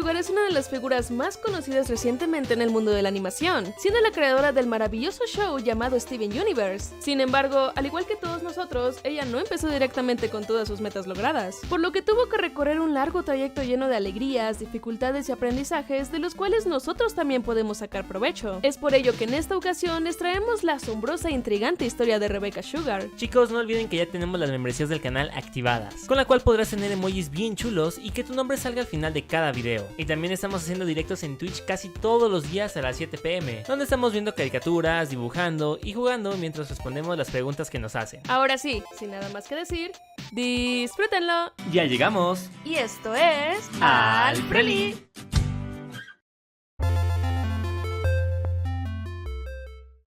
Sugar es una de las figuras más conocidas recientemente en el mundo de la animación, siendo la creadora del maravilloso show llamado Steven Universe. Sin embargo, al igual que todos nosotros, ella no empezó directamente con todas sus metas logradas, por lo que tuvo que recorrer un largo trayecto lleno de alegrías, dificultades y aprendizajes de los cuales nosotros también podemos sacar provecho. Es por ello que en esta ocasión les traemos la asombrosa e intrigante historia de Rebecca Sugar. Chicos, no olviden que ya tenemos las membresías del canal activadas, con la cual podrás tener emojis bien chulos y que tu nombre salga al final de cada video. Y también estamos haciendo directos en Twitch casi todos los días a las 7 p.m, donde estamos viendo caricaturas, dibujando y jugando mientras respondemos las preguntas que nos hacen. Ahora sí, sin nada más que decir, disfrútenlo. Ya llegamos. Y esto es Al Preli.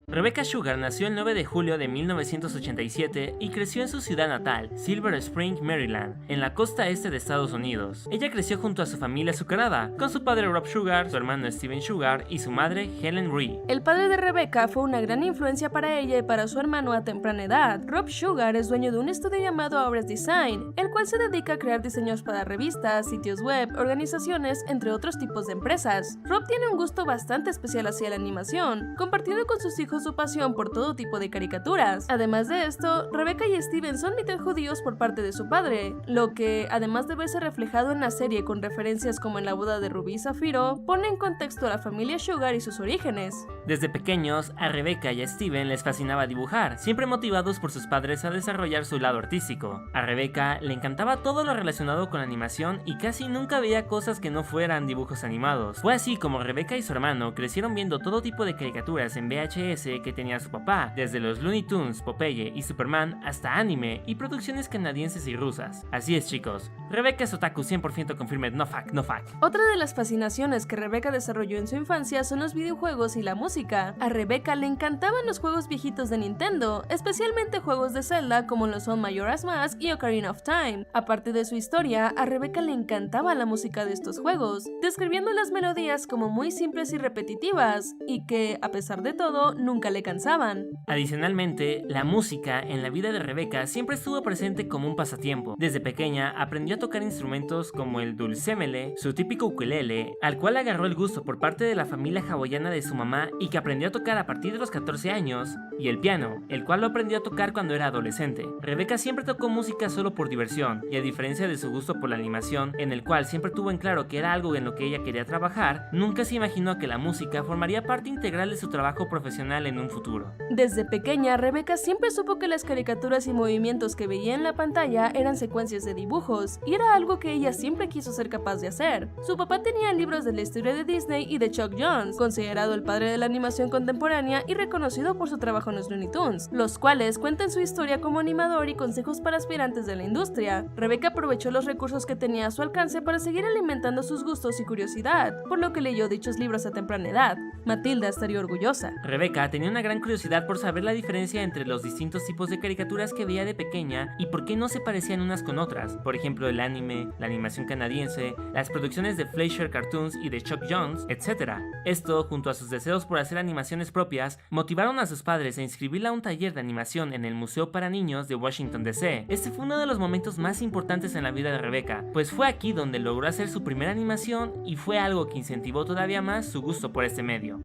Rebecca Sugar nació el 9 de julio de 1987 y creció en su ciudad natal, Silver Spring, Maryland, en la costa este de Estados Unidos. Ella creció junto a su familia azucarada, con su padre Rob Sugar, su hermano Steven Sugar y su madre Helen Rhee. El padre de Rebecca fue una gran influencia para ella y para su hermano a temprana edad. Rob Sugar es dueño de un estudio llamado Aures Design, el cual se dedica a crear diseños para revistas, sitios web, organizaciones, entre otros tipos de empresas. Rob tiene un gusto bastante especial hacia la animación, compartiendo con sus hijos su pasión por todo tipo de caricaturas. Además de esto, Rebecca y Steven son mitad judíos por parte de su padre, lo que, además de verse reflejado en la serie con referencias como en la boda de Rubí y Zafiro, pone en contexto a la familia Sugar y sus orígenes. Desde pequeños, a Rebecca y a Steven les fascinaba dibujar, siempre motivados por sus padres a desarrollar su lado artístico. A Rebecca le encantaba todo lo relacionado con animación y casi nunca veía cosas que no fueran dibujos animados. Fue así como Rebecca y su hermano crecieron viendo todo tipo de caricaturas en VHS que tenía su papá, desde los Looney Tunes, Popeye y Superman hasta anime y producciones canadienses y rusas. Así es, chicos, Rebecca es otaku 100% confirmed, no fact, no fact. Otra de las fascinaciones que Rebecca desarrolló en su infancia son los videojuegos y la música. A Rebecca le encantaban los juegos viejitos de Nintendo, especialmente juegos de Zelda como lo son Majora's Mask y Ocarina of Time. Aparte de su historia, a Rebecca le encantaba la música de estos juegos, describiendo las melodías como muy simples y repetitivas, y que, a pesar de todo, nunca le cansaban. Adicionalmente, la música en la vida de Rebecca siempre estuvo presente como un pasatiempo. Desde pequeña aprendió a tocar instrumentos como el dulcémele, su típico ukelele, al cual agarró el gusto por parte de la familia hawaiana de su mamá y que aprendió a tocar a partir de los 14 años, y el piano, el cual lo aprendió a tocar cuando era adolescente. Rebecca siempre tocó música solo por diversión, y a diferencia de su gusto por la animación, en el cual siempre tuvo en claro que era algo en lo que ella quería trabajar, nunca se imaginó que la música formaría parte integral de su trabajo profesional en un futuro. Desde pequeña, Rebecca siempre supo que las caricaturas y movimientos que veía en la pantalla eran secuencias de dibujos, y era algo que ella siempre quiso ser capaz de hacer. Su papá tenía libros de la historia de Disney y de Chuck Jones, considerado el padre de la animación contemporánea y reconocido por su trabajo en los Looney Tunes, los cuales cuentan su historia como animador y consejos para aspirantes de la industria. Rebecca aprovechó los recursos que tenía a su alcance para seguir alimentando sus gustos y curiosidad, por lo que leyó dichos libros a temprana edad. Matilda estaría orgullosa. Rebecca tenía una gran curiosidad por saber la diferencia entre los distintos tipos de caricaturas que veía de pequeña y por qué no se parecían unas con otras, por ejemplo el anime, la animación canadiense, las producciones de Fleischer Cartoons y de Chuck Jones, etc. Esto, junto a sus deseos por hacer animaciones propias, motivaron a sus padres a inscribirla a un taller de animación en el Museo para Niños de Washington DC. Este fue uno de los momentos más importantes en la vida de Rebecca, pues fue aquí donde logró hacer su primera animación y fue algo que incentivó todavía más su gusto por este medio.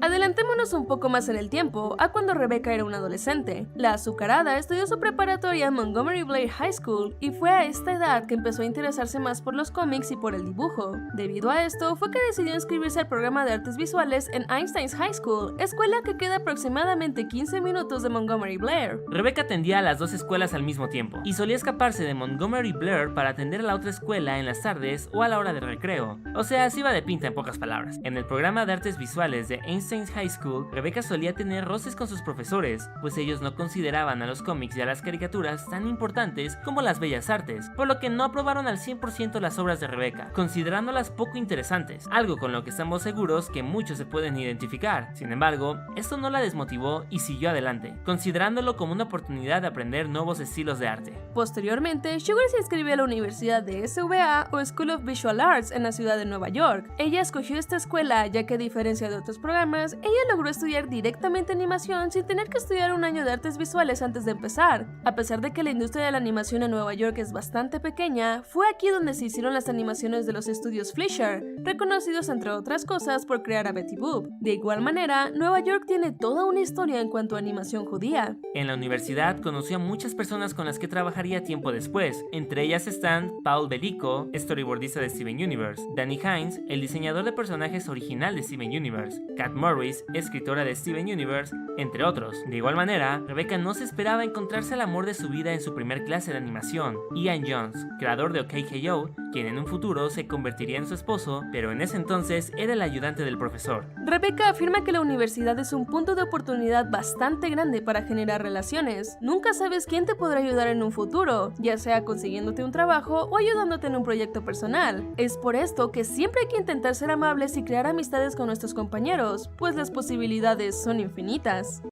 Adelantémonos un poco más en el tiempo, a cuando Rebecca era una adolescente. La azucarada estudió su preparatoria en Montgomery Blair High School y fue a esta edad que empezó a interesarse más por los cómics y por el dibujo. Debido a esto, fue que decidió inscribirse al programa de artes visuales en Einstein's High School, escuela que queda aproximadamente 15 minutos de Montgomery Blair. Rebecca atendía a las dos escuelas al mismo tiempo y solía escaparse de Montgomery Blair para atender a la otra escuela en las tardes o a la hora de recreo. O sea, se iba de pinta en pocas palabras. En el programa de artes visuales de Einstein High School, Rebecca solía tener roces con sus profesores, pues ellos no consideraban a los cómics y a las caricaturas tan importantes como las bellas artes, por lo que no aprobaron al 100% las obras de Rebecca, considerándolas poco interesantes, algo con lo que estamos seguros que muchos se pueden identificar. Sin embargo, esto no la desmotivó y siguió adelante, considerándolo como una oportunidad de aprender nuevos estilos de arte. Posteriormente, Sugar se inscribió a la Universidad de SVA o School of Visual Arts en la ciudad de Nueva York. Ella escogió esta escuela ya que, a diferencia de otros programas, Universe, ella logró estudiar directamente animación sin tener que estudiar un año de artes visuales antes de empezar. A pesar de que la industria de la animación en Nueva York es bastante pequeña, fue aquí donde se hicieron las animaciones de los estudios Fleischer, reconocidos entre otras cosas por crear a Betty Boop. De igual manera, Nueva York tiene toda una historia en cuanto a animación judía. En la universidad conoció a muchas personas con las que trabajaría tiempo después. Entre ellas están Paul Bellico, storyboardista de Steven Universe, Danny Hines, el diseñador de personajes original de Steven Universe, Kat Morris, escritora de Steven Universe, entre otros. De igual manera, Rebecca no se esperaba encontrarse el amor de su vida en su primer clase de animación, Ian Jones, creador de OKKO, quien en un futuro se convertiría en su esposo, pero en ese entonces era el ayudante del profesor. Rebecca afirma que la universidad es un punto de oportunidad bastante grande para generar relaciones. Nunca sabes quién te podrá ayudar en un futuro, ya sea consiguiéndote un trabajo o ayudándote en un proyecto personal. Es por esto que siempre hay que intentar ser amables y crear amistades con nuestros compañeros, pues las posibilidades son infinitas.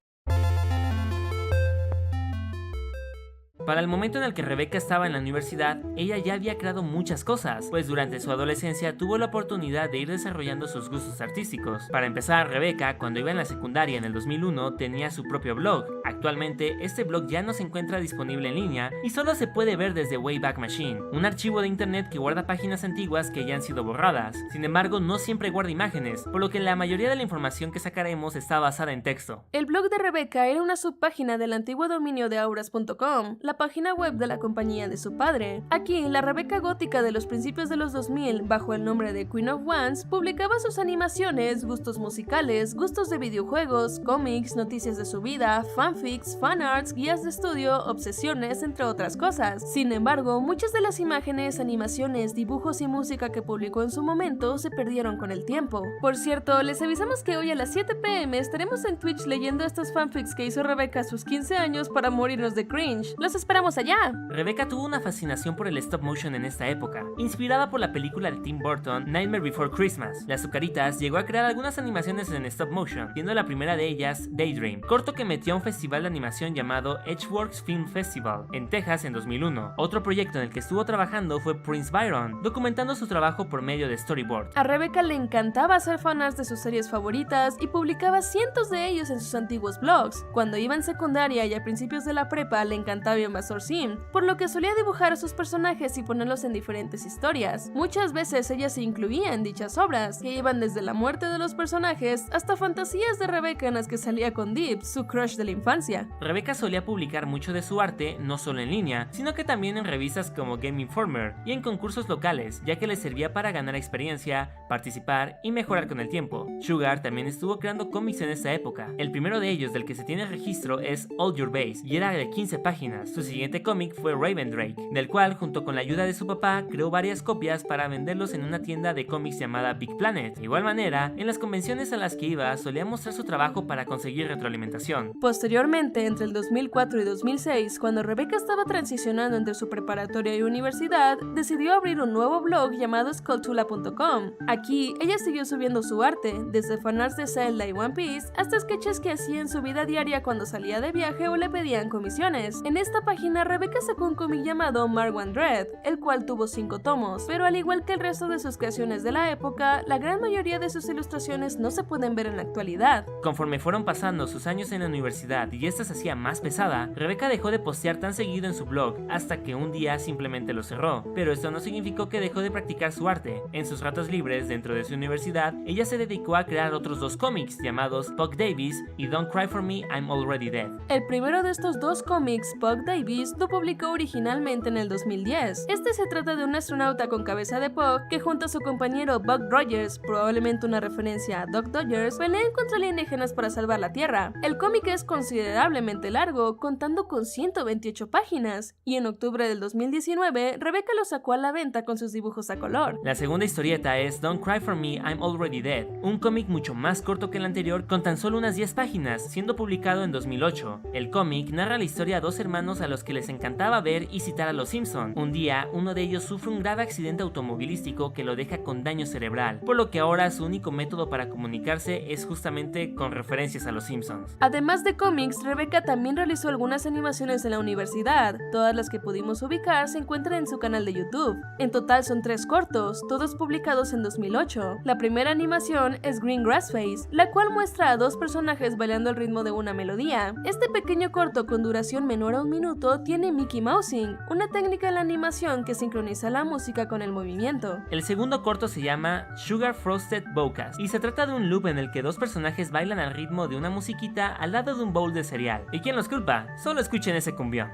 Para el momento en el que Rebecca estaba en la universidad, ella ya había creado muchas cosas, pues durante su adolescencia tuvo la oportunidad de ir desarrollando sus gustos artísticos. Para empezar, Rebecca, cuando iba en la secundaria en el 2001, tenía su propio blog. Actualmente, este blog ya no se encuentra disponible en línea y solo se puede ver desde Wayback Machine, un archivo de internet que guarda páginas antiguas que ya han sido borradas. Sin embargo, no siempre guarda imágenes, por lo que la mayoría de la información que sacaremos está basada en texto. El blog de Rebecca era una subpágina del antiguo dominio de auras.com, la página web de la compañía de su padre. Aquí, la Rebecca gótica de los principios de los 2000, bajo el nombre de Queen of Wands, publicaba sus animaciones, gustos musicales, gustos de videojuegos, cómics, noticias de su vida, fanfics, fanarts, guías de estudio, obsesiones, entre otras cosas. Sin embargo, muchas de las imágenes, animaciones, dibujos y música que publicó en su momento se perdieron con el tiempo. Por cierto, les avisamos que hoy a las 7 p.m. estaremos en Twitch leyendo estos fanfics que hizo Rebecca a sus 15 años para morirnos de cringe. ¡Los esperamos allá! Rebecca tuvo una fascinación por el stop motion en esta época, inspirada por la película de Tim Burton, Nightmare Before Christmas. Las Azucaritas llegó a crear algunas animaciones en stop motion, siendo la primera de ellas Daydream, corto que metió a un festival de animación llamado Edgeworks Film Festival, en Texas en 2001. Otro proyecto en el que estuvo trabajando fue Prince Byron, documentando su trabajo por medio de storyboard. A Rebecca le encantaba hacer fanarts de sus series favoritas y publicaba cientos de ellos en sus antiguos blogs. Cuando iba en secundaria y a principios de la prepa le encantaba Invasor Sim, por lo que solía dibujar a sus personajes y ponerlos en diferentes historias. Muchas veces ella se incluía en dichas obras, que iban desde la muerte de los personajes hasta fantasías de Rebecca en las que salía con Deep, su crush de la infancia. Rebecca solía publicar mucho de su arte, no solo en línea, sino que también en revistas como Game Informer y en concursos locales, ya que le servía para ganar experiencia, participar y mejorar con el tiempo. Sugar también estuvo creando cómics en esta época. El primero de ellos del que se tiene registro es All Your Base y era de 15 páginas. Su siguiente cómic fue Raven Drake, del cual, junto con la ayuda de su papá, creó varias copias para venderlos en una tienda de cómics llamada Big Planet. De igual manera, en las convenciones a las que iba, solía mostrar su trabajo para conseguir retroalimentación. Posteriormente, entre el 2004 y 2006, cuando Rebecca estaba transicionando entre su preparatoria y universidad, decidió abrir un nuevo blog llamado Skulltula.com. Aquí, ella siguió subiendo su arte, desde fanarts de Zelda y One Piece, hasta sketches que hacía en su vida diaria cuando salía de viaje o le pedían comisiones. En esta página, Rebecca sacó un cómic llamado Mark One Dread, el cual tuvo 5 tomos, pero al igual que el resto de sus creaciones de la época, la gran mayoría de sus ilustraciones no se pueden ver en la actualidad. Conforme fueron pasando sus años en la universidad y esta se hacía más pesada, Rebecca dejó de postear tan seguido en su blog, hasta que un día simplemente lo cerró, pero esto no significó que dejó de practicar su arte. En sus ratos libres dentro de su universidad, ella se dedicó a crear otros 2 cómics llamados Puck Davis y Don't Cry For Me, I'm Already Dead. El primero de estos 2 cómics, Puck Davis, lo publicó originalmente en el 2010. Este se trata de un astronauta con cabeza de Puck que junto a su compañero Buck Rogers, probablemente una referencia a Duck Dodgers, pelean contra alienígenas para salvar la Tierra. El cómic es considerablemente largo, contando con 128 páginas, y en octubre del 2019, Rebecca lo sacó a la venta con sus dibujos a color. La segunda historieta es Don't Cry For Me, I'm Already Dead, un cómic mucho más corto que el anterior con tan solo unas 10 páginas, siendo publicado en 2008. El cómic narra la historia de 2 hermanos a los que les encantaba ver y citar a los Simpson. Un día, uno de ellos sufre un grave accidente automovilístico que lo deja con daño cerebral, por lo que ahora su único método para comunicarse es justamente con referencias a los Simpsons. Además de cómics, Rebecca también realizó algunas animaciones en la universidad. Todas las que pudimos ubicar se encuentran en su canal de YouTube. En total son 3 cortos, todos publicados en 2008. La primera animación es Green Grass Face, la cual muestra a 2 personajes bailando al ritmo de una melodía. Este pequeño corto con duración menor a 1 minuto tiene Mickey Mousing, una técnica en la animación que sincroniza la música con el movimiento. El segundo corto se llama Sugar Frosted Bowcast y se trata de un loop en el que 2 personajes bailan al ritmo de una musiquita al lado de un bowl de cereal. ¿Y quién los culpa? Solo escuchen ese cumbión.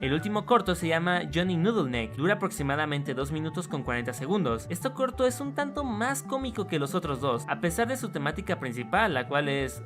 El último corto se llama Johnny Noodleneck, dura aproximadamente 2 minutos con 40 segundos. Este corto es un tanto más cómico que los otros 2, a pesar de su temática principal, la cual es...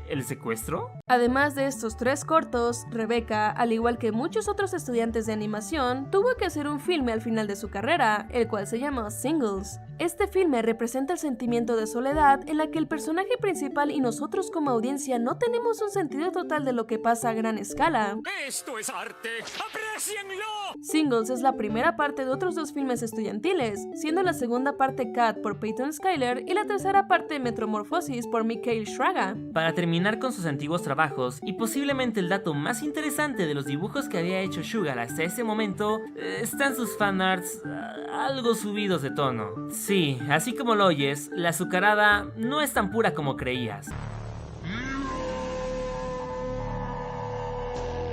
¿el secuestro? Además de estos 3 cortos, Rebecca, al igual que muchos otros estudiantes de animación, tuvo que hacer un filme al final de su carrera, el cual se llama Singles. Este filme representa el sentimiento de soledad en la que el personaje principal y nosotros como audiencia no tenemos un sentido total de lo que pasa a gran escala. ¡Esto es arte! ¡Aprécienlo! Singles es la primera parte de otros 2 filmes estudiantiles, siendo la segunda parte Cat por Peyton Skyler y la tercera parte Metromorphosis por Mikhail Shraga. Para terminar con sus antiguos trabajos, y posiblemente el dato más interesante de los dibujos que había hecho Sugar hasta ese momento, están sus fanarts algo subidos de tono. Sí, así como lo oyes, la azucarada no es tan pura como creías.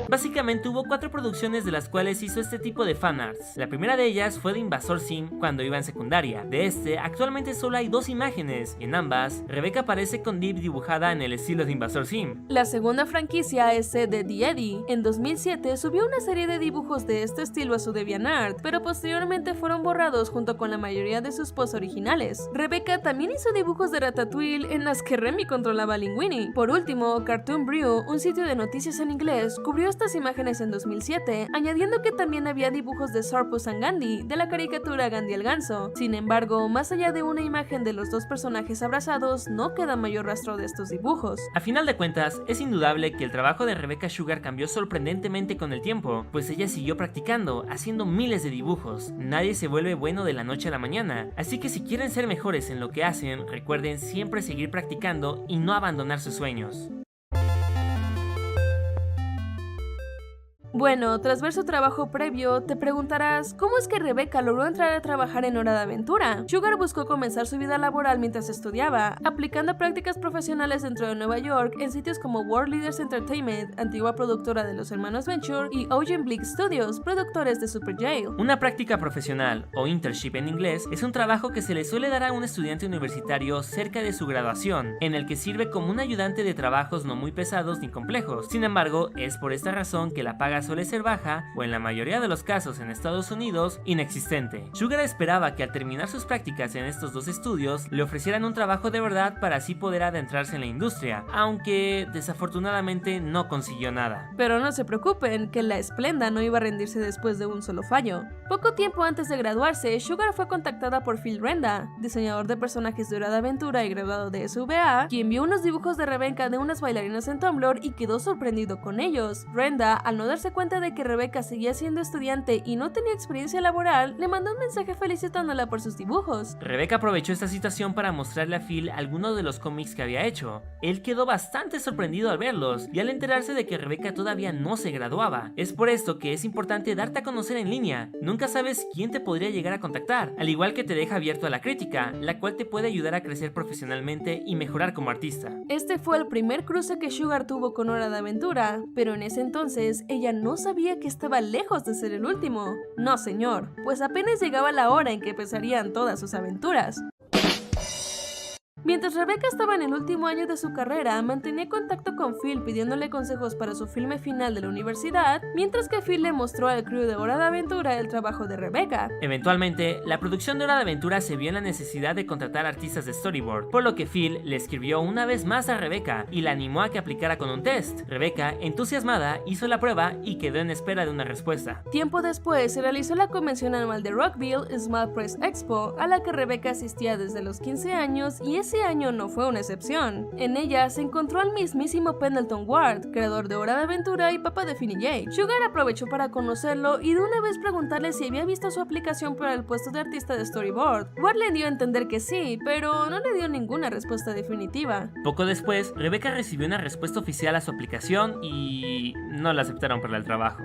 Básicamente hubo 4 producciones de las cuales hizo este tipo de fanarts. La primera de ellas fue de Invasor Sim cuando iba en secundaria. De este, actualmente solo hay 2 imágenes. En ambas, Rebecca aparece con Dip dibujada en el estilo de Invasor Sim. La segunda franquicia es de The Eddie. En 2007 subió una serie de dibujos de este estilo a su DeviantArt, pero posteriormente fueron borrados junto con la mayoría de sus posts originales. Rebecca también hizo dibujos de Ratatouille en las que Remy controlaba a Linguini. Por último, Cartoon Brew, un sitio de noticias en inglés, cubrió estas imágenes en 2007, añadiendo que también había dibujos de Sarpus and Gandhi, de la caricatura Gandhi el Ganso. Sin embargo, más allá de una imagen de los 2 personajes abrazados, no queda mayor rastro de estos dibujos. A final de cuentas, es indudable que el trabajo de Rebecca Sugar cambió sorprendentemente con el tiempo, pues ella siguió practicando, haciendo miles de dibujos. Nadie se vuelve bueno de la noche a la mañana, así que si quieren ser mejores en lo que hacen, recuerden siempre seguir practicando y no abandonar sus sueños. Bueno, tras ver su trabajo previo, te preguntarás, ¿cómo es que Rebecca logró entrar a trabajar en Hora de Aventura? Sugar buscó comenzar su vida laboral mientras estudiaba, aplicando prácticas profesionales dentro de Nueva York en sitios como World Leaders Entertainment, antigua productora de los hermanos Venture, y Ocean Bleak Studios, productores de Super Jail. Una práctica profesional, o internship en inglés, es un trabajo que se le suele dar a un estudiante universitario cerca de su graduación, en el que sirve como un ayudante de trabajos no muy pesados ni complejos. Sin embargo, es por esta razón que la paga suele ser baja, o en la mayoría de los casos en Estados Unidos, inexistente. Sugar esperaba que al terminar sus prácticas en estos 2 estudios, le ofrecieran un trabajo de verdad para así poder adentrarse en la industria, aunque desafortunadamente no consiguió nada. Pero no se preocupen, que la Esplenda no iba a rendirse después de un solo fallo. Poco tiempo antes de graduarse, Sugar fue contactada por Phil Renda, diseñador de personajes de Hora de Aventura y graduado de SVA, quien vio unos dibujos de Rebecca de unas bailarinas en Tumblr y quedó sorprendido con ellos. Renda, al no darse cuenta de que Rebecca seguía siendo estudiante y no tenía experiencia laboral, le mandó un mensaje felicitándola por sus dibujos. Rebecca aprovechó esta situación para mostrarle a Phil algunos de los cómics que había hecho. Él quedó bastante sorprendido al verlos y al enterarse de que Rebecca todavía no se graduaba. Es por esto que es importante darte a conocer en línea. Nunca sabes quién te podría llegar a contactar, al igual que te deja abierto a la crítica, la cual te puede ayudar a crecer profesionalmente y mejorar como artista. Este fue el primer cruce que Sugar tuvo con Hora de Aventura, pero en ese entonces ella no sabía que estaba lejos de ser el último. No señor, pues apenas llegaba la hora en que empezarían todas sus aventuras. Mientras Rebecca estaba en el último año de su carrera, mantenía contacto con Phil pidiéndole consejos para su filme final de la universidad, mientras que Phil le mostró al crew de Hora de Aventura el trabajo de Rebecca. Eventualmente, la producción de Hora de Aventura se vio en la necesidad de contratar artistas de storyboard, por lo que Phil le escribió una vez más a Rebecca y la animó a que aplicara con un test. Rebecca, entusiasmada, hizo la prueba y quedó en espera de una respuesta. Tiempo después, se realizó la convención anual de Rockville Small Press Expo, a la que Rebecca asistía desde los 15 años, y ese ese año no fue una excepción. En ella se encontró al mismísimo Pendleton Ward, creador de Hora de Aventura y papá de Finn y Jake. Sugar aprovechó para conocerlo y de una vez preguntarle si había visto su aplicación para el puesto de artista de storyboard. Ward le dio a entender que sí, pero no le dio ninguna respuesta definitiva. Poco después, Rebecca recibió una respuesta oficial a su aplicación y no la aceptaron para el trabajo.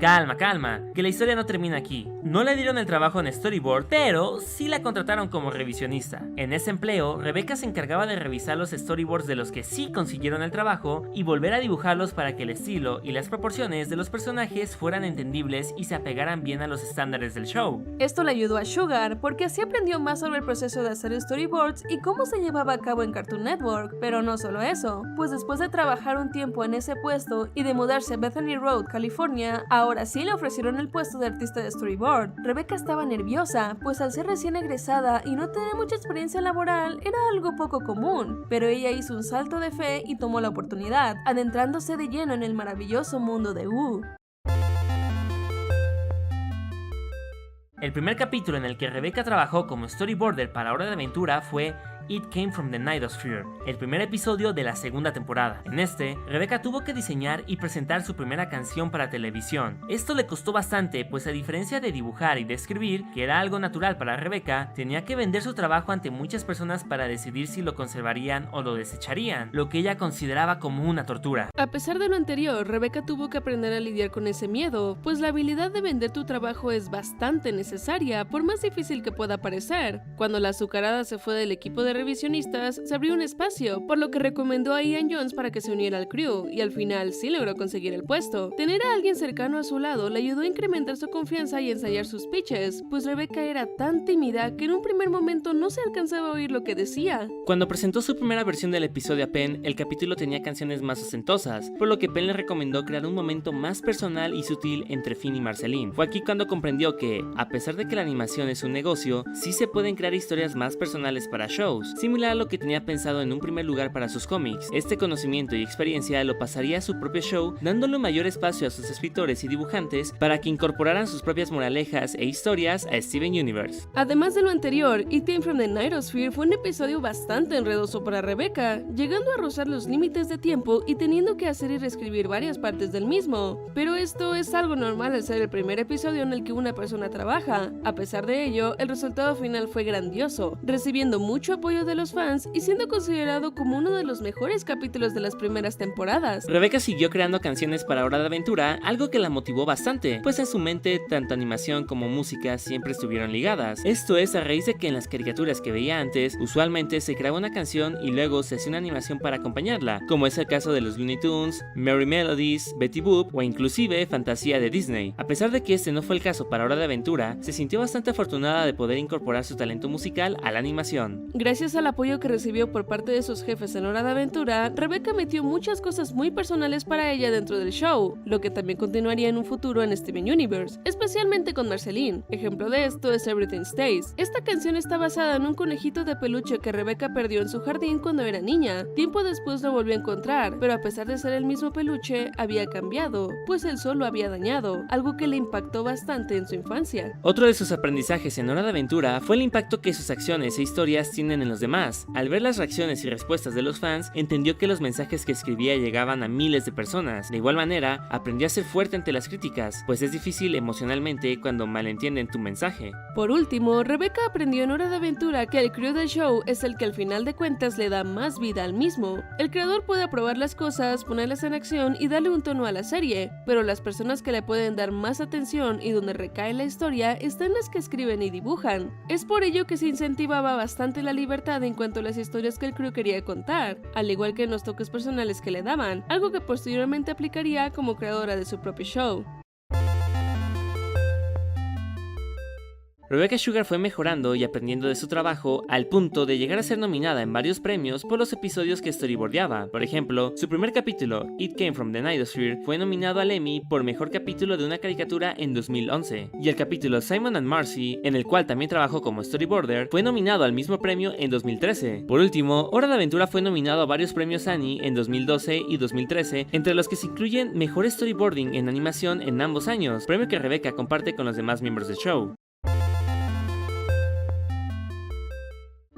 Calma, que la historia no termina aquí. No le dieron el trabajo en storyboard, pero sí la contrataron como revisionista. En ese empleo, Rebecca se encargaba de revisar los storyboards de los que sí consiguieron el trabajo y volver a dibujarlos para que el estilo y las proporciones de los personajes fueran entendibles y se apegaran bien a los estándares del show. Esto le ayudó a Sugar porque así aprendió más sobre el proceso de hacer storyboards y cómo se llevaba a cabo en Cartoon Network. Pero no solo eso, pues después de trabajar un tiempo en ese puesto y de mudarse a Bethany Road, California, ahora sí le ofrecieron el puesto de artista de storyboard. Rebecca estaba nerviosa, pues al ser recién egresada y no tener mucha experiencia laboral era algo poco común, pero ella hizo un salto de fe y tomó la oportunidad, adentrándose de lleno en el maravilloso mundo de Woo. El primer capítulo en el que Rebecca trabajó como storyboarder para Hora de Aventura fue It Came from the Nightosphere, el primer episodio de la segunda temporada. En este, Rebecca tuvo que diseñar y presentar su primera canción para televisión. Esto le costó bastante, pues a diferencia de dibujar y de escribir, que era algo natural para Rebecca, tenía que vender su trabajo ante muchas personas para decidir si lo conservarían o lo desecharían, lo que ella consideraba como una tortura. A pesar de lo anterior, Rebecca tuvo que aprender a lidiar con ese miedo, pues la habilidad de vender tu trabajo es bastante necesaria, por más difícil que pueda parecer. Cuando la azucarada se fue del equipo de revisionistas, se abrió un espacio, por lo que recomendó a Ian Jones para que se uniera al crew, y al final sí logró conseguir el puesto. Tener a alguien cercano a su lado le ayudó a incrementar su confianza y ensayar sus pitches, pues Rebecca era tan tímida que en un primer momento no se alcanzaba a oír lo que decía. Cuando presentó su primera versión del episodio a Penn, el capítulo tenía canciones más ostentosas, por lo que Penn le recomendó crear un momento más personal y sutil entre Finn y Marceline. Fue aquí cuando comprendió que, a pesar de que la animación es un negocio, sí se pueden crear historias más personales para shows, similar a lo que tenía pensado en un primer lugar para sus cómics. Este conocimiento y experiencia lo pasaría a su propio show, dándole mayor espacio a sus escritores y dibujantes para que incorporaran sus propias moralejas e historias a Steven Universe. Además de lo anterior, It Came from the Nightosphere fue un episodio bastante enredoso para Rebecca, llegando a rozar los límites de tiempo y teniendo que hacer y reescribir varias partes del mismo. Pero esto es algo normal al ser el primer episodio en el que una persona trabaja. A pesar de ello, el resultado final fue grandioso, recibiendo mucho apoyo de los fans y siendo considerado como uno de los mejores capítulos de las primeras temporadas. Rebecca siguió creando canciones para Hora de Aventura, algo que la motivó bastante, pues en su mente tanto animación como música siempre estuvieron ligadas. Esto es a raíz de que en las caricaturas que veía antes, usualmente se creaba una canción y luego se hacía una animación para acompañarla, como es el caso de los Looney Tunes, Merry Melodies, Betty Boop o inclusive Fantasía de Disney. A pesar de que este no fue el caso para Hora de Aventura, se sintió bastante afortunada de poder incorporar su talento musical a la animación. Gracias al apoyo que recibió por parte de sus jefes en Hora de Aventura, Rebecca metió muchas cosas muy personales para ella dentro del show, lo que también continuaría en un futuro en Steven Universe, especialmente con Marceline. Ejemplo de esto es Everything Stays. Esta canción está basada en un conejito de peluche que Rebecca perdió en su jardín cuando era niña. Tiempo después lo volvió a encontrar, pero a pesar de ser el mismo peluche, había cambiado, pues el sol lo había dañado, algo que le impactó bastante en su infancia. Otro de sus aprendizajes en Hora de Aventura fue el impacto que sus acciones e historias tienen en los demás. Al ver las reacciones y respuestas de los fans, entendió que los mensajes que escribía llegaban a miles de personas. De igual manera, aprendió a ser fuerte ante las críticas, pues es difícil emocionalmente cuando malentienden tu mensaje. Por último, Rebecca aprendió en Hora de Aventura que el crew del show es el que al final de cuentas le da más vida al mismo. El creador puede aprobar las cosas, ponerlas en acción y darle un tono a la serie, pero las personas que le pueden dar más atención y donde recae la historia están las que escriben y dibujan. Es por ello que se incentivaba bastante la libertad en cuanto a las historias que el crew quería contar, al igual que en los toques personales que le daban, algo que posteriormente aplicaría como creadora de su propio show. Rebecca Sugar fue mejorando y aprendiendo de su trabajo al punto de llegar a ser nominada en varios premios por los episodios que storyboardeaba. Por ejemplo, su primer capítulo, It Came From The Nidosphere, fue nominado al Emmy por mejor capítulo de una caricatura en 2011, y el capítulo Simon and Marcy, en el cual también trabajó como storyboarder, fue nominado al mismo premio en 2013. Por último, Hora de Aventura fue nominado a varios premios Annie en 2012 y 2013, entre los que se incluyen mejor storyboarding en animación en ambos años, premio que Rebecca comparte con los demás miembros del show.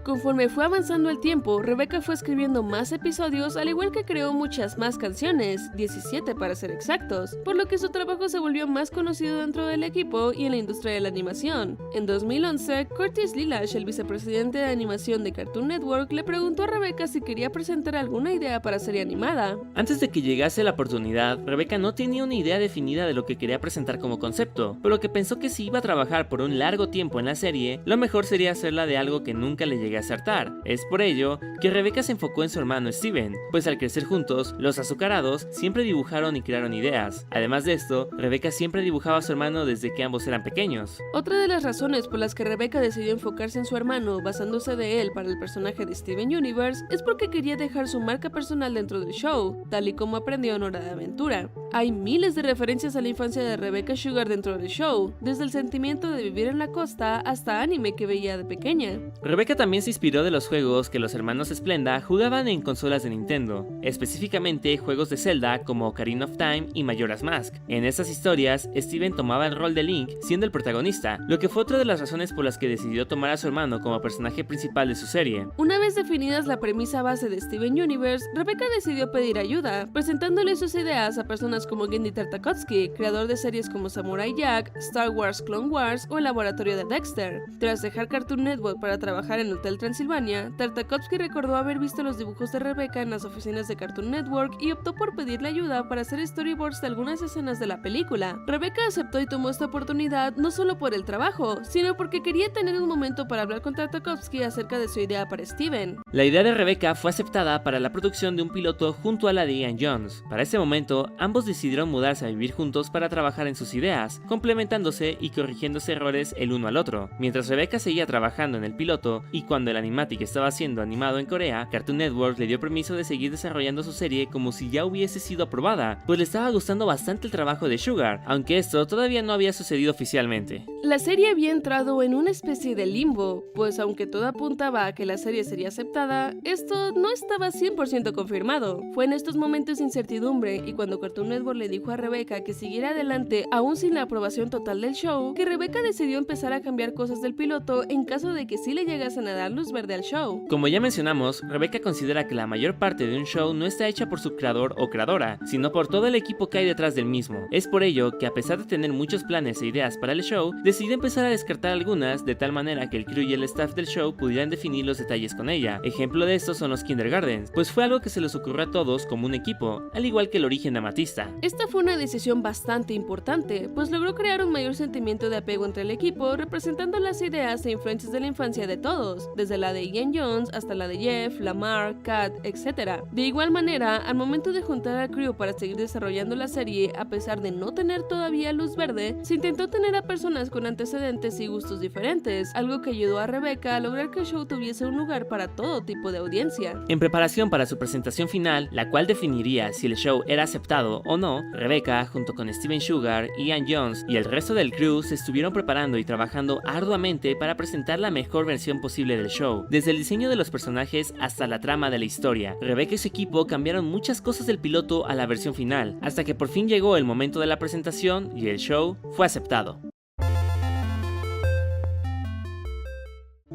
Conforme fue avanzando el tiempo, Rebecca fue escribiendo más episodios, al igual que creó muchas más canciones, 17 para ser exactos, por lo que su trabajo se volvió más conocido dentro del equipo y en la industria de la animación. En 2011, Curtis Lilash, el vicepresidente de animación de Cartoon Network, le preguntó a Rebecca si quería presentar alguna idea para serie animada. Antes de que llegase la oportunidad, Rebecca no tenía una idea definida de lo que quería presentar como concepto, por lo que pensó que si iba a trabajar por un largo tiempo en la serie, lo mejor sería hacerla de algo que nunca le llegue a acertar. Es por ello que Rebecca se enfocó en su hermano Steven, pues al crecer juntos, los azucarados siempre dibujaron y crearon ideas. Además de esto, Rebecca siempre dibujaba a su hermano desde que ambos eran pequeños. Otra de las razones por las que Rebecca decidió enfocarse en su hermano basándose de él para el personaje de Steven Universe es porque quería dejar su marca personal dentro del show, tal y como aprendió en Hora de Aventura. Hay miles de referencias a la infancia de Rebecca Sugar dentro del show, desde el sentimiento de vivir en la costa hasta anime que veía de pequeña. Rebecca también se inspiró de los juegos que los hermanos Splenda jugaban en consolas de Nintendo, específicamente juegos de Zelda como Ocarina of Time y Majora's Mask. En estas historias, Steven tomaba el rol de Link siendo el protagonista, lo que fue otra de las razones por las que decidió tomar a su hermano como personaje principal de su serie. Una vez definidas la premisa base de Steven Universe, Rebecca decidió pedir ayuda, presentándole sus ideas a personas como Genndy Tartakovsky, creador de series como Samurai Jack, Star Wars Clone Wars o el laboratorio de Dexter. Tras dejar Cartoon Network para trabajar en Hotel Transilvania, Tartakovsky recordó haber visto los dibujos de Rebecca en las oficinas de Cartoon Network y optó por pedirle ayuda para hacer storyboards de algunas escenas de la película. Rebecca aceptó y tomó esta oportunidad no solo por el trabajo, sino porque quería tener un momento para hablar con Tartakovsky acerca de su idea para Steven. La idea de Rebecca fue aceptada para la producción de un piloto junto a la de Ian Jones. Para ese momento, ambos decidieron mudarse a vivir juntos para trabajar en sus ideas, complementándose y corrigiéndose errores el uno al otro. Mientras Rebecca seguía trabajando en el piloto y cuando el animatic estaba siendo animado en Corea, Cartoon Network le dio permiso de seguir desarrollando su serie como si ya hubiese sido aprobada, pues le estaba gustando bastante el trabajo de Sugar, aunque esto todavía no había sucedido oficialmente. La serie había entrado en una especie de limbo, pues aunque todo apuntaba a que la serie sería aceptada, esto no estaba 100% confirmado. Fue en estos momentos de incertidumbre y cuando Cartoon Network le dijo a Rebecca que siguiera adelante aún sin la aprobación total del show, que Rebecca decidió empezar a cambiar cosas del piloto en caso de que sí le llegasen a dar luz verde al show. Como ya mencionamos, Rebecca considera que la mayor parte de un show no está hecha por su creador o creadora, sino por todo el equipo que hay detrás del mismo. Es por ello que a pesar de tener muchos planes e ideas para el show, decidió empezar a descartar algunas de tal manera que el crew y el staff del show pudieran definir los detalles con ella. Ejemplo de esto son los kindergartens, pues fue algo que se les ocurrió a todos como un equipo, al igual que el origen de Amatista. Esta fue una decisión bastante importante, pues logró crear un mayor sentimiento de apego entre el equipo, representando las ideas e influencias de la infancia de todos, desde la de Ian Jones hasta la de Jeff, Lamar, Kat, etc. De igual manera, al momento de juntar al crew para seguir desarrollando la serie, a pesar de no tener todavía luz verde, se intentó tener a personas con antecedentes y gustos diferentes, algo que ayudó a Rebecca a lograr que el show tuviese un lugar para todo tipo de audiencia. En preparación para su presentación final, la cual definiría si el show era aceptado o no, Rebecca, junto con Steven Sugar, Ian Jones y el resto del crew se estuvieron preparando y trabajando arduamente para presentar la mejor versión posible del show. Desde el diseño de los personajes hasta la trama de la historia, Rebecca y su equipo cambiaron muchas cosas del piloto a la versión final, hasta que por fin llegó el momento de la presentación y el show fue aceptado.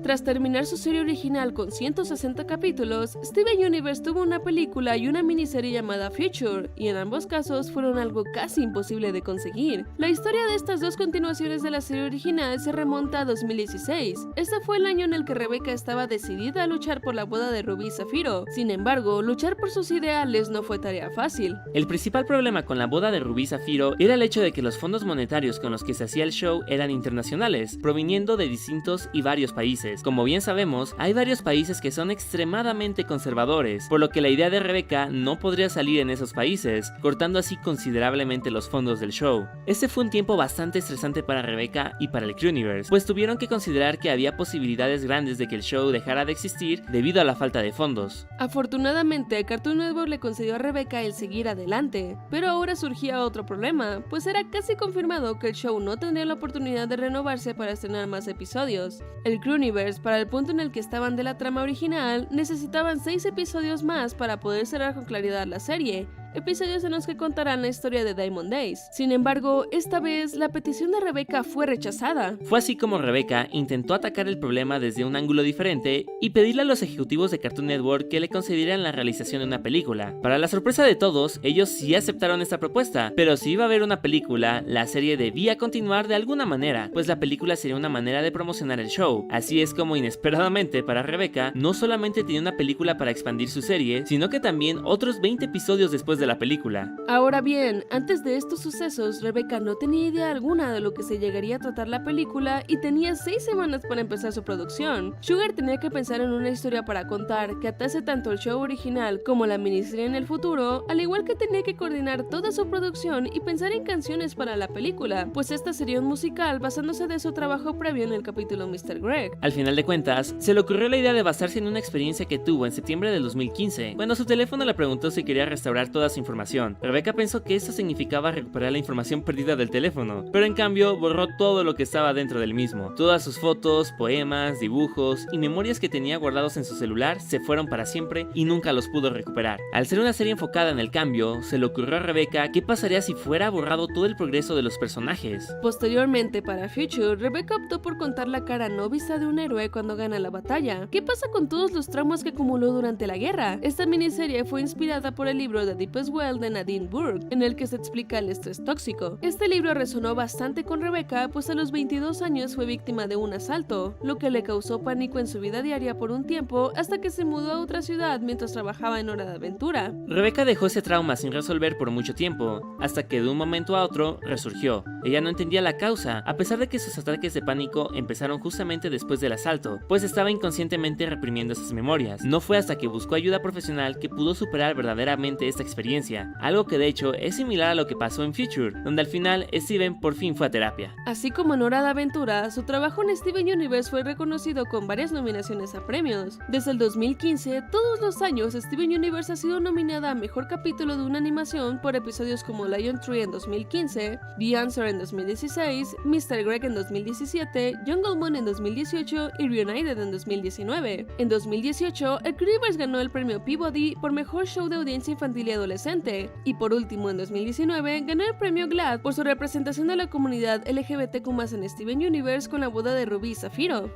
Tras terminar su serie original con 160 capítulos, Steven Universe tuvo una película y una miniserie llamada Future, y en ambos casos fueron algo casi imposible de conseguir. La historia de estas dos continuaciones de la serie original se remonta a 2016. Este fue el año en el que Rebecca estaba decidida a luchar por la boda de Rubí y Zafiro. Sin embargo, luchar por sus ideales no fue tarea fácil. El principal problema con la boda de Rubí y Zafiro era el hecho de que los fondos monetarios con los que se hacía el show eran internacionales, proviniendo de distintos y varios países. países. Como bien sabemos, hay varios países que son extremadamente conservadores, por lo que la idea de Rebecca no podría salir en esos países, cortando así considerablemente los fondos del show. Este fue un tiempo bastante estresante para Rebecca y para el Crewniverse, pues tuvieron que considerar que había posibilidades grandes de que el show dejara de existir debido a la falta de fondos. Afortunadamente, Cartoon Network le concedió a Rebecca el seguir adelante, pero ahora surgía otro problema, pues era casi confirmado que el show no tendría la oportunidad de renovarse para estrenar más episodios. El Crewniverse, para el punto en el que estaban de la trama original, necesitaban 6 episodios más para poder cerrar con claridad la serie, episodios en los que contarán la historia de Diamond Days. Sin embargo, esta vez la petición de Rebecca fue rechazada. Fue así como Rebecca intentó atacar el problema desde un ángulo diferente y pedirle a los ejecutivos de Cartoon Network que le concedieran la realización de una película. Para la sorpresa de todos, ellos sí aceptaron esta propuesta, pero si iba a haber una película, la serie debía continuar de alguna manera, pues la película sería una manera de promocionar el show. Así es como inesperadamente para Rebecca, no solamente tenía una película para expandir su serie, sino que también otros 20 episodios después de la película. Ahora bien, antes de estos sucesos, Rebecca no tenía idea alguna de lo que se llegaría a tratar la película y tenía 6 semanas para empezar su producción. Sugar tenía que pensar en una historia para contar que atase tanto el show original como la miniserie en el futuro, al igual que tenía que coordinar toda su producción y pensar en canciones para la película, pues esta sería un musical basándose de su trabajo previo en el capítulo Mr. Greg. Al final de cuentas, se le ocurrió la idea de basarse en una experiencia que tuvo en septiembre del 2015, cuando su teléfono le preguntó si quería restaurar toda su información. Rebecca pensó que esto significaba recuperar la información perdida del teléfono, pero en cambio borró todo lo que estaba dentro del mismo. Todas sus fotos, poemas, dibujos y memorias que tenía guardados en su celular se fueron para siempre y nunca los pudo recuperar. Al ser una serie enfocada en el cambio, se le ocurrió a Rebecca qué pasaría si fuera borrado todo el progreso de los personajes. Posteriormente, para Future, Rebecca optó por contar la cara no vista de un héroe cuando gana la batalla. ¿Qué pasa con todos los traumas que acumuló durante la guerra? Esta miniserie fue inspirada por el libro The Deepest Well de Nadine Burke, en el que se explica el estrés tóxico. Este libro resonó bastante con Rebecca, pues a los 22 años fue víctima de un asalto, lo que le causó pánico en su vida diaria por un tiempo hasta que se mudó a otra ciudad mientras trabajaba en Hora de Aventura. Rebecca dejó ese trauma sin resolver por mucho tiempo, hasta que de un momento a otro resurgió. Ella no entendía la causa, a pesar de que sus ataques de pánico empezaron justamente después del asalto, pues estaba inconscientemente reprimiendo esas memorias. No fue hasta que buscó ayuda profesional que pudo superar verdaderamente esta experiencia, algo que de hecho es similar a lo que pasó en Future, donde al final Steven por fin fue a terapia. Así como en Hora de Aventura, su trabajo en Steven Universe fue reconocido con varias nominaciones a premios. Desde el 2015, todos los años Steven Universe ha sido nominada a Mejor Capítulo de una Animación por episodios como Lion Tree en 2015, The Answer en 2016, Mr. Greg en 2017, Jungle Moon en 2018 y Reunited en 2019. En 2018, el Crewniverse ganó el premio Peabody por Mejor Show de Audiencia Infantil y Adolescente, y por último en 2019 ganó el premio GLAAD por su representación de la comunidad LGBTQ+ en Steven Universe con la boda de Ruby y Zafiro.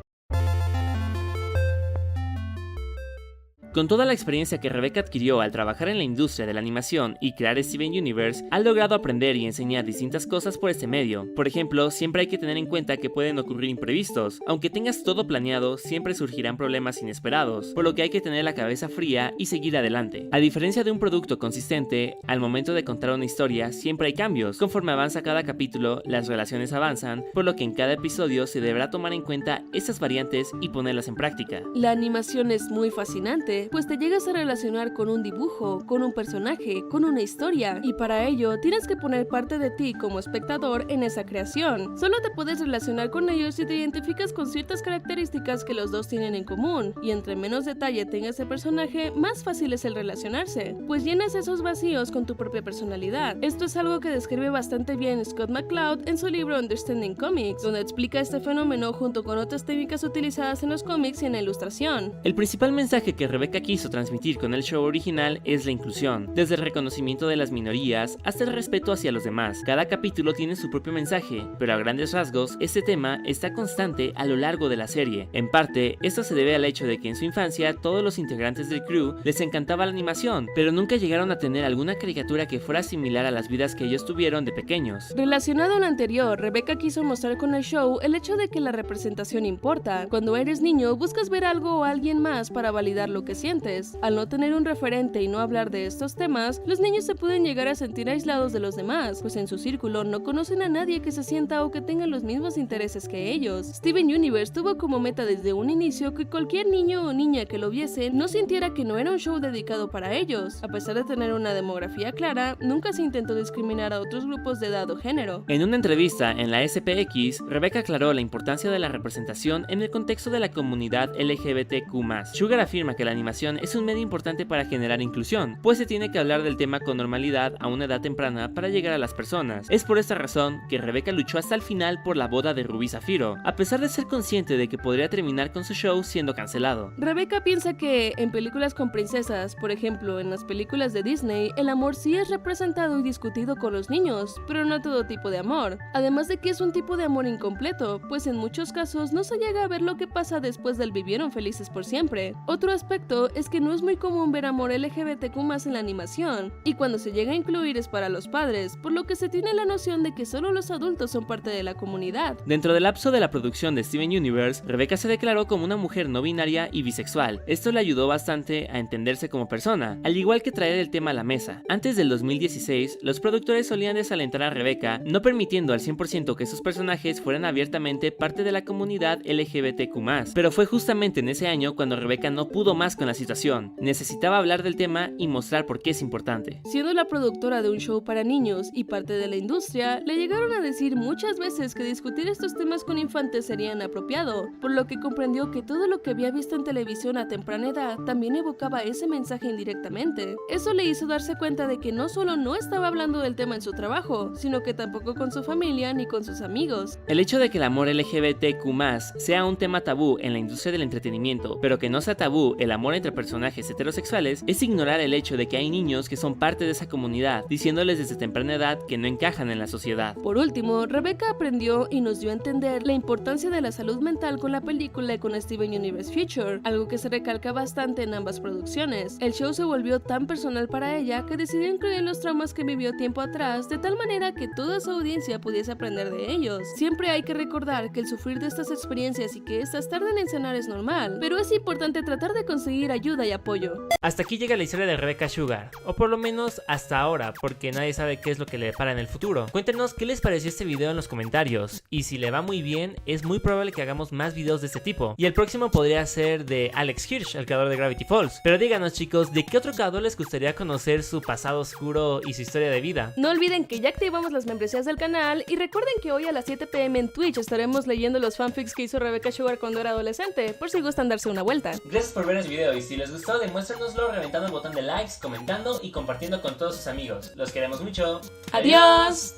Con toda la experiencia que Rebecca adquirió al trabajar en la industria de la animación y crear Steven Universe, ha logrado aprender y enseñar distintas cosas por este medio. Por ejemplo, siempre hay que tener en cuenta que pueden ocurrir imprevistos. Aunque tengas todo planeado, siempre surgirán problemas inesperados, por lo que hay que tener la cabeza fría y seguir adelante. A diferencia de un producto consistente, al momento de contar una historia siempre hay cambios. Conforme avanza cada capítulo, las relaciones avanzan, por lo que en cada episodio se deberá tomar en cuenta estas variantes y ponerlas en práctica. La animación es muy fascinante, pues te llegas a relacionar con un dibujo, con un personaje, con una historia, y para ello tienes que poner parte de ti como espectador en esa creación. Solo te puedes relacionar con ellos si te identificas con ciertas características que los dos tienen en común, y entre menos detalle tenga ese personaje, más fácil es el relacionarse, pues llenas esos vacíos con tu propia personalidad. Esto es algo que describe bastante bien Scott McCloud en su libro Understanding Comics, donde explica este fenómeno junto con otras técnicas utilizadas en los cómics y en la ilustración. El principal mensaje que Rebecca quiso transmitir con el show original es la inclusión, desde el reconocimiento de las minorías hasta el respeto hacia los demás. Cada capítulo tiene su propio mensaje, pero a grandes rasgos, este tema está constante a lo largo de la serie. En parte, esto se debe al hecho de que en su infancia todos los integrantes del crew les encantaba la animación, pero nunca llegaron a tener alguna caricatura que fuera similar a las vidas que ellos tuvieron de pequeños. Relacionado a lo anterior, Rebecca quiso mostrar con el show el hecho de que la representación importa. Cuando eres niño, buscas ver algo o alguien más para validar lo que sientes. conscientes. Al no tener un referente y no hablar de estos temas, los niños se pueden llegar a sentir aislados de los demás, pues en su círculo no conocen a nadie que se sienta o que tenga los mismos intereses que ellos. Steven Universe tuvo como meta desde un inicio que cualquier niño o niña que lo viese no sintiera que no era un show dedicado para ellos. A pesar de tener una demografía clara, nunca se intentó discriminar a otros grupos de edad o género. En una entrevista en la SPX, Rebecca aclaró la importancia de la representación en el contexto de la comunidad LGBTQ+. Sugar afirma que la animación es un medio importante para generar inclusión, pues se tiene que hablar del tema con normalidad a una edad temprana para llegar a las personas. Es por esta razón que Rebecca luchó hasta el final por la boda de Rubí Zafiro, a pesar de ser consciente de que podría terminar con su show siendo cancelado. Rebecca piensa que en películas con princesas, por ejemplo en las películas de Disney, el amor sí es representado y discutido con los niños, pero no todo tipo de amor. Además de que es un tipo de amor incompleto, pues en muchos casos no se llega a ver lo que pasa después del vivieron felices por siempre. Otro aspecto es que no es muy común ver amor LGBTQ+ en la animación, y cuando se llega a incluir es para los padres, por lo que se tiene la noción de que solo los adultos son parte de la comunidad. Dentro del lapso de la producción de Steven Universe, Rebecca se declaró como una mujer no binaria y bisexual. Esto le ayudó bastante a entenderse como persona, al igual que traer el tema a la mesa. Antes del 2016, los productores solían desalentar a Rebecca, no permitiendo al 100% que sus personajes fueran abiertamente parte de la comunidad LGBTQ+. Pero fue justamente en ese año cuando Rebecca no pudo más con la situación. Necesitaba hablar del tema y mostrar por qué es importante. Siendo la productora de un show para niños y parte de la industria, le llegaron a decir muchas veces que discutir estos temas con infantes sería inapropiado, por lo que comprendió que todo lo que había visto en televisión a temprana edad también evocaba ese mensaje indirectamente. Eso le hizo darse cuenta de que no solo no estaba hablando del tema en su trabajo, sino que tampoco con su familia ni con sus amigos. El hecho de que el amor LGBTQ+ sea un tema tabú en la industria del entretenimiento, pero que no sea tabú el amor entre personajes heterosexuales, es ignorar el hecho de que hay niños que son parte de esa comunidad, diciéndoles desde temprana edad que no encajan en la sociedad. Por último, Rebecca aprendió y nos dio a entender la importancia de la salud mental con la película y con Steven Universe Future, algo que se recalca bastante en ambas producciones. El show se volvió tan personal para ella que decidió incluir los traumas que vivió tiempo atrás, de tal manera que toda su audiencia pudiese aprender de ellos. Siempre hay que recordar que el sufrir de estas experiencias y que estas tarden en sanar es normal, pero es importante tratar de conseguir ayuda y apoyo. Hasta aquí llega la historia de Rebecca Sugar, o por lo menos hasta ahora, porque nadie sabe qué es lo que le depara en el futuro. Cuéntenos qué les pareció este video en los comentarios, y si le va muy bien, es muy probable que hagamos más videos de este tipo, y el próximo podría ser de Alex Hirsch, el creador de Gravity Falls. Pero díganos, chicos, ¿de qué otro creador les gustaría conocer su pasado oscuro y su historia de vida? No olviden que ya activamos las membresías del canal, y recuerden que hoy a las 7 p.m. en Twitch estaremos leyendo los fanfics que hizo Rebecca Sugar cuando era adolescente, por si gustan darse una vuelta. Gracias por ver este video, y si les gustó, demuéstranoslo reventando el botón de likes, comentando y compartiendo con todos sus amigos. Los queremos mucho. ¡Adiós!